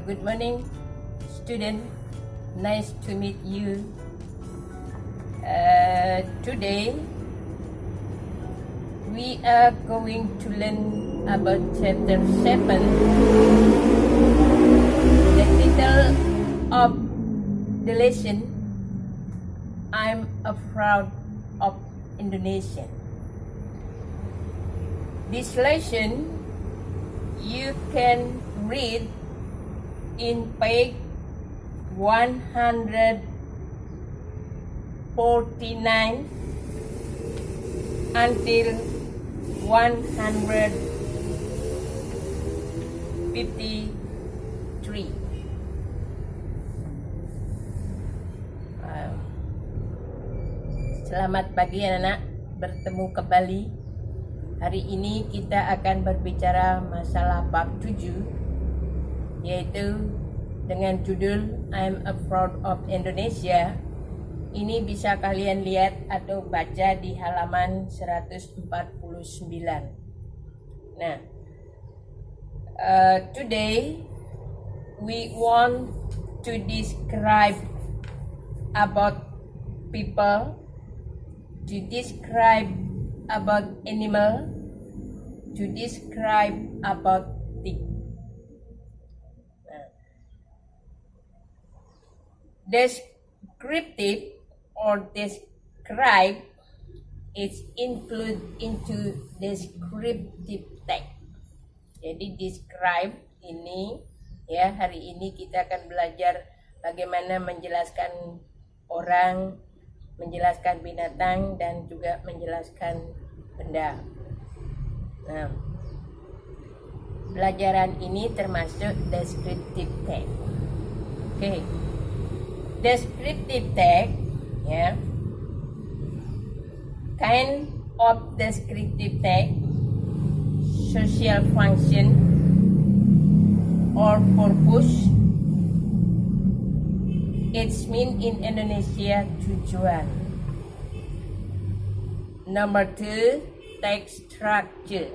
Good morning, student. Nice to meet you. Today, we are going to learn about chapter 7. The title of the lesson, I'm a proud of Indonesian. This lesson you can read in page 149 until 153. Selamat pagi anak-anak, bertemu kembali. Hari ini kita akan berbicara masalah bab 7, yaitu dengan judul I'm a Proud of Indonesia. Ini bisa kalian lihat atau baca di halaman 149. Nah, today we want to describe about people, to describe about animal, to describe about thing. Descriptive or describe is included into descriptive text. Jadi describe ini ya, hari ini kita akan belajar bagaimana menjelaskan orang, menjelaskan binatang, dan juga menjelaskan benda. Nah, pelajaran ini termasuk descriptive text. Oke. Descriptive text ya. Kind of descriptive text, social function or purpose. It's mean in Indonesia tujuan. Number 2, text structure.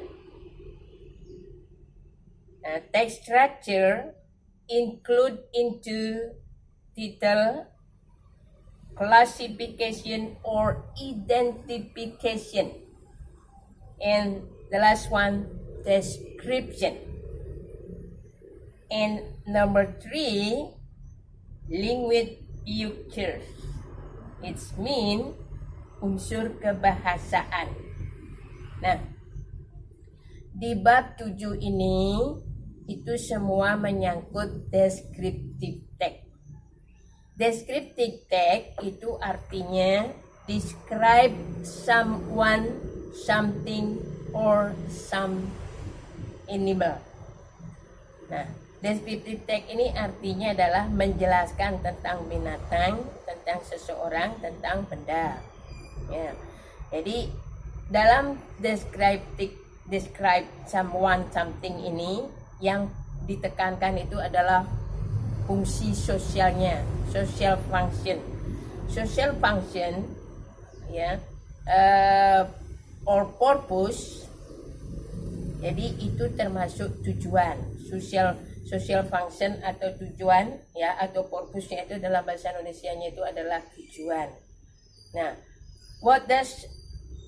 Text structure include into title, classification or identification, and the last one, description. And number 3, link with features. It's mean unsur kebahasaan. Nah, di bab 7 ini itu semua menyangkut descriptive text. Descriptive text itu artinya describe someone, something, or some animal. Nah, descriptive text ini artinya adalah menjelaskan tentang binatang, tentang seseorang, tentang benda. Ya. Jadi dalam describe someone, something ini yang ditekankan itu adalah fungsi sosialnya, social function. Social function ya, or purpose. Jadi itu termasuk tujuan. Social function atau tujuan ya, atau purpose-nya itu dalam bahasa Indonesianya itu adalah tujuan. Nah, what does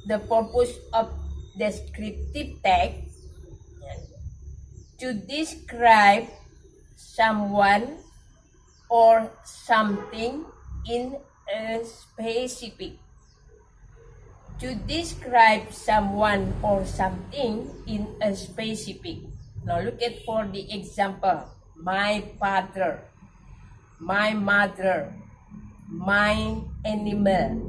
the purpose of descriptive text? To describe someone or something in a specific. To describe someone or something in a specific. Now look at for the example. My father, my mother, my animal,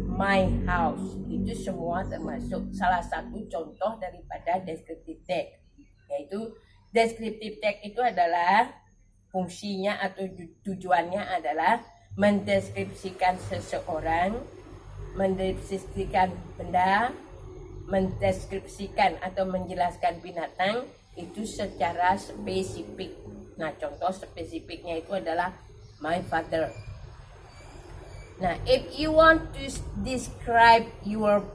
my house. Itu semua termasuk salah satu contoh daripada descriptive text. Yaitu descriptive text itu adalah fungsinya atau tujuannya adalah mendeskripsikan seseorang, mendeskripsikan benda, mendeskripsikan atau menjelaskan binatang itu secara spesifik. Nah, contoh spesifiknya itu adalah my father. Nah, if you want to describe your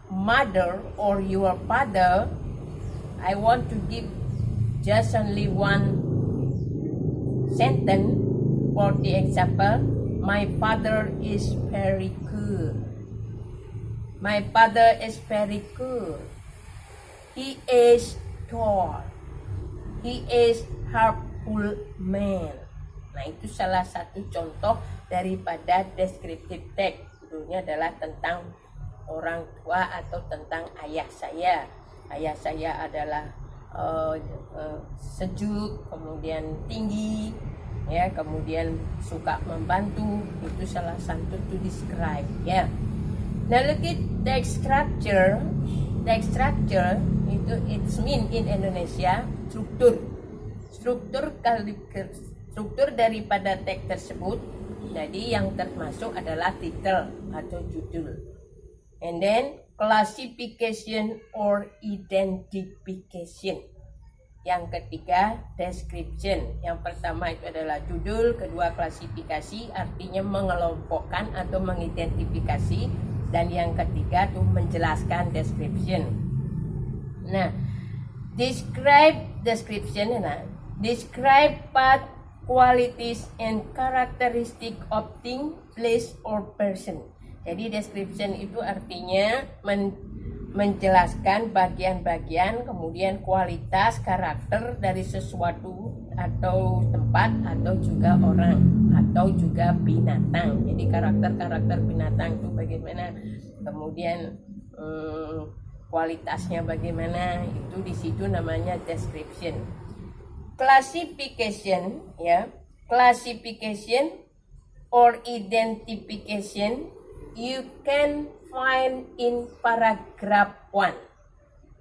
mother or your father, I want to give just only one sentence. For the example, my father is very good. My father is very good. He is tall. He is helpful man. Nah, itu salah satu contoh daripada descriptive text. Judulnya adalah tentang orang tua atau tentang ayah saya. Ayah saya adalah sejuk, kemudian tinggi, ya, kemudian suka membantu. Itu salah satu to describe, ya. Now look at text structure. Text structure itu it's mean in Indonesia struktur. Struktur daripada teks tersebut. Jadi yang termasuk adalah title atau judul. And then classification or identification. Yang ketiga description. Yang pertama itu adalah judul, kedua klasifikasi, artinya mengelompokkan atau mengidentifikasi, dan yang ketiga itu menjelaskan description. Nah, description describe path, qualities and characteristic of thing, place or person. Jadi description itu artinya menjelaskan bagian-bagian, kemudian kualitas, karakter dari sesuatu atau tempat atau juga orang atau juga binatang. Jadi karakter binatang itu bagaimana, kemudian kualitasnya bagaimana, itu di situ namanya description. Classification, ya, classification or identification you can find in paragraph 1,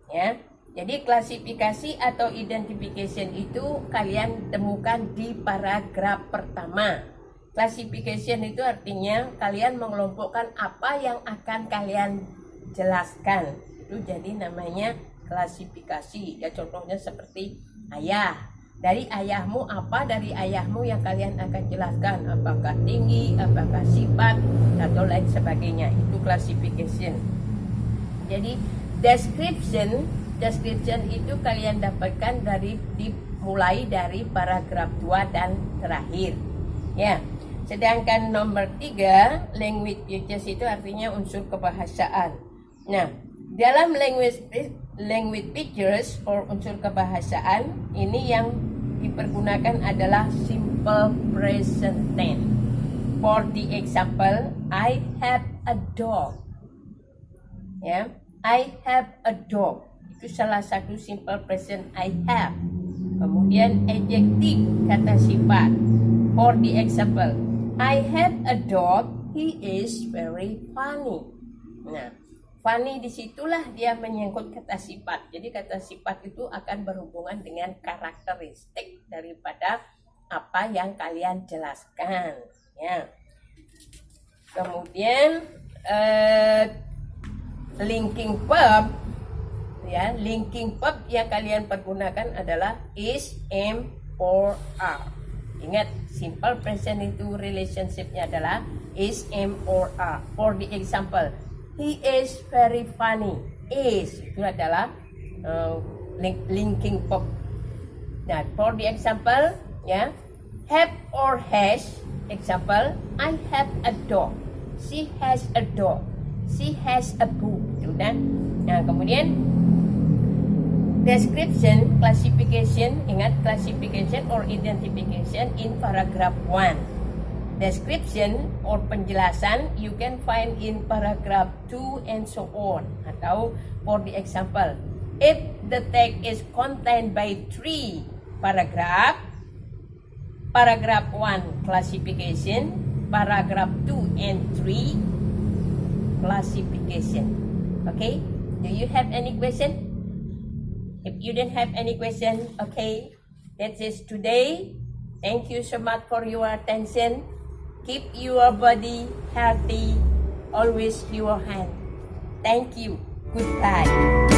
ya. Jadi klasifikasi atau identification itu kalian temukan di paragraf pertama. Classification itu artinya kalian mengelompokkan apa yang akan kalian jelaskan. Itu jadi namanya klasifikasi. Ya, contohnya seperti ayah. Dari ayahmu, apa dari ayahmu yang kalian akan jelaskan? Apakah tinggi, apakah sifat, atau lain sebagainya. Itu classification. Jadi description itu kalian dapatkan dimulai dari paragraf 2 dan terakhir. Ya. Sedangkan nomor 3, language features itu artinya unsur kebahasaan. Nah, dalam language features or unsur kebahasaan ini yang dipergunakan adalah simple present tense. For the example, I have a dog. Ya, I have a dog. Itu salah satu simple present I have. Kemudian adjective, kata sifat. For the example, I have a dog. He is very funny. Nah, funny disitulah dia menyangkut kata sifat. Jadi kata sifat itu akan berhubungan dengan karakteristik daripada apa yang kalian jelaskan. Ya. Kemudian linking verb, ya, linking verb yang kalian pergunakan adalah is, am, or are. Ingat, simple present itu relationship-nya adalah is, am, or are. For the example, he is very funny. Is itu adalah linking verb. Nah, for the example, ya, have or has. Example, I have a dog. She has a dog. She has a book. Itu kan? Nah, kemudian description, classification. Ingat, classification or identification in paragraph 1. Description or penjelasan you can find in paragraph 2 and so on. Atau for the example, if the text is contained by 3 paragraph 1 classification, paragraph 2 and 3 classification. Okay, do you have any question? If you don't have any question, okay, that's it today. Thank you so much for your attention. Keep your body healthy. Always your hand. Thank you. Goodbye.